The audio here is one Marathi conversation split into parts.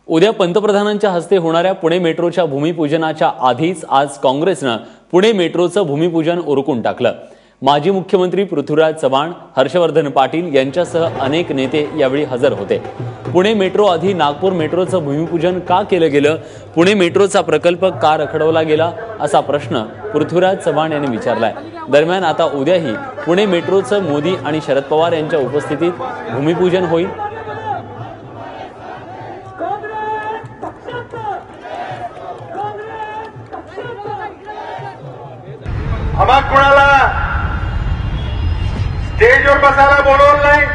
उद्या पंतप्रधानांच्या हस्ते होणाऱ्या पुणे मेट्रोच्या भूमिपूजनाच्या आधीच आज काँग्रेसनं पुणे मेट्रोचं भूमिपूजन उरकून टाकलं। माजी मुख्यमंत्री पृथ्वीराज चव्हाण, हर्षवर्धन पाटील यांच्यासह अनेक नेते यावेळी हजर होते। पुणे मेट्रो आधी नागपूर मेट्रोचं भूमिपूजन का केलं गेलं, पुणे मेट्रोचा प्रकल्प का रखडवला गेला असा प्रश्न पृथ्वीराज चव्हाण यांनी विचारलाय। दरम्यान आता उद्याही पुणे मेट्रोचं मोदी आणि शरद पवार यांच्या उपस्थितीत भूमिपूजन होईल। आम्हा कोणाला स्टेजवर बसायला बोलवलं नाही,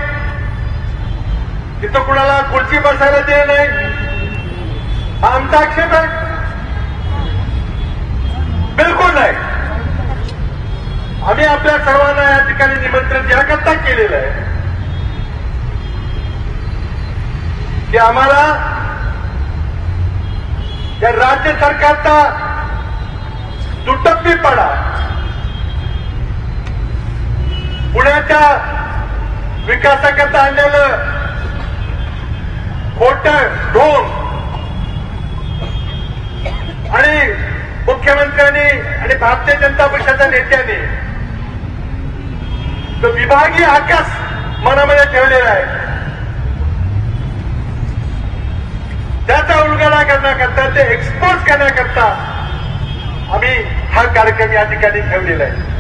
तिथं कोणाला खुर्ची बसायला दिली नाही, हा आमचा आक्षेप आहे? बिलकुल नाही। आम्ही आपल्या सर्वांना या ठिकाणी निमंत्रण याकरता केलेलं आहे की आम्हाला या राज्य सरकारचा दुटप्पीपणा, पुण्याच्या विकासाकरता आणलेलं खोटं ढोंग आणि मुख्यमंत्र्यांनी आणि भारतीय जनता पक्षाच्या नेत्यांनी तो विभागीय आकाश मनामध्ये ठेवलेला आहे, त्याचा उलगडा करण्याकरता, ते एक्सपोज करण्याकरता आम्ही हा कार्यक्रम या ठिकाणी ठेवलेला आहे।